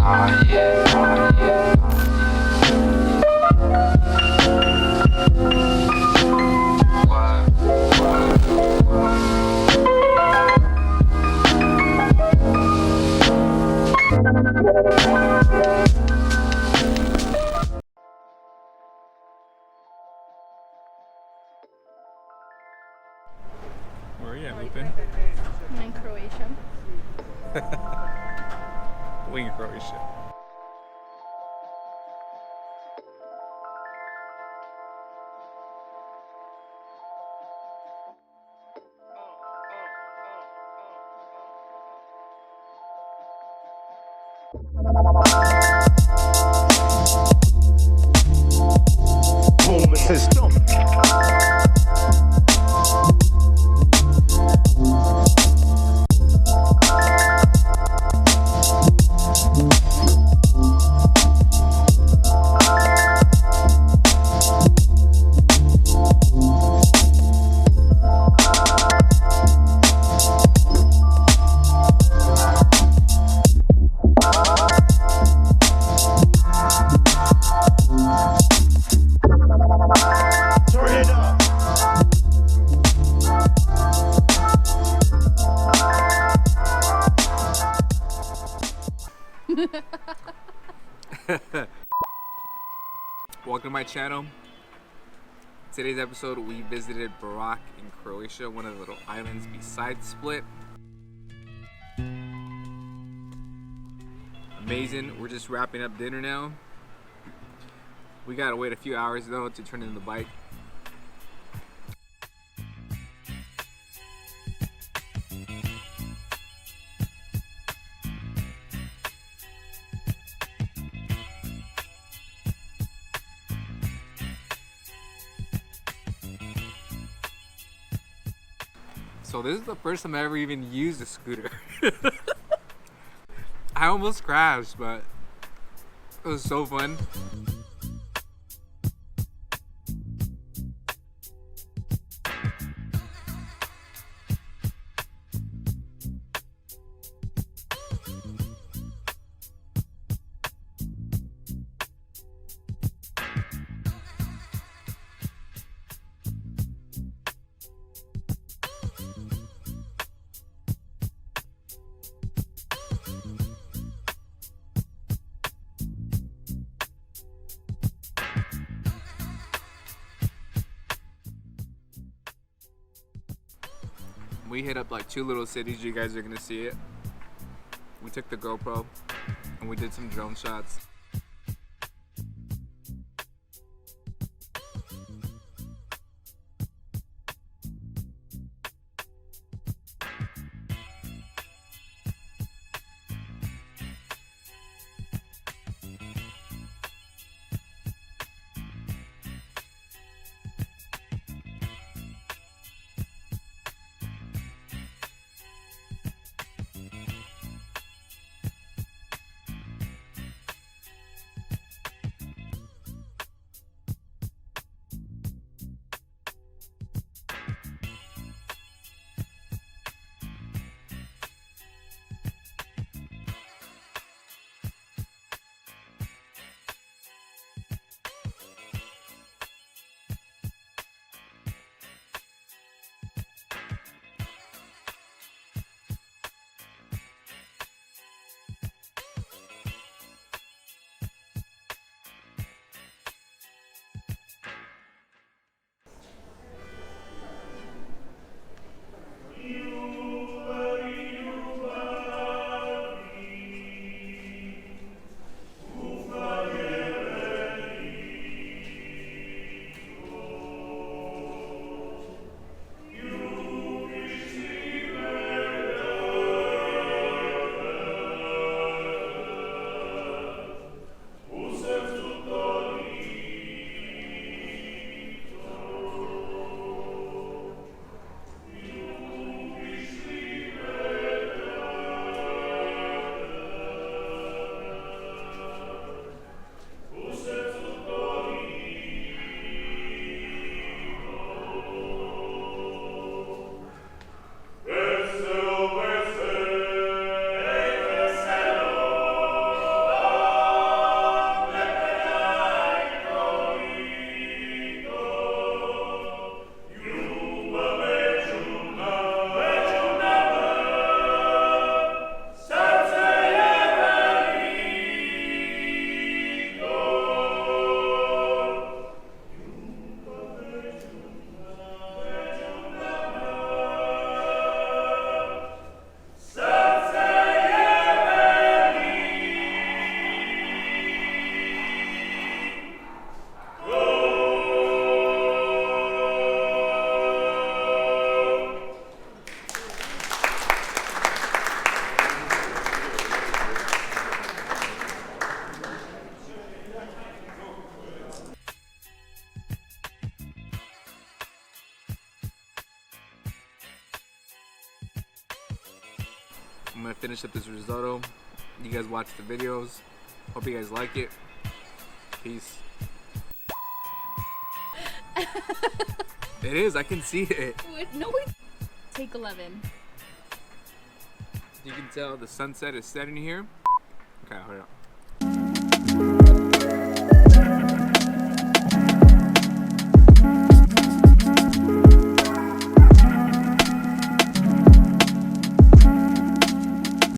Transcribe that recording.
Where are you at, Lupin? I'm in Croatia. We in Croatia. System. Turn it up. Welcome to my channel. Today's episode, we visited Barak in Croatia, one of the little islands beside Split. Amazing. We're just wrapping up dinner now. We gotta wait a few hours though to turn in the bike. So this is the first time I ever even used a scooter. I almost crashed, but it was so fun. We hit up like two little cities, you guys are gonna see it. We took the GoPro and we did some drone shots. gonna finish up this risotto. You guys watch the videos. Hope you guys like it. Peace. It is, I can see it. No, wait. Take 11. You can tell the sunset is setting here. Okay, hold on.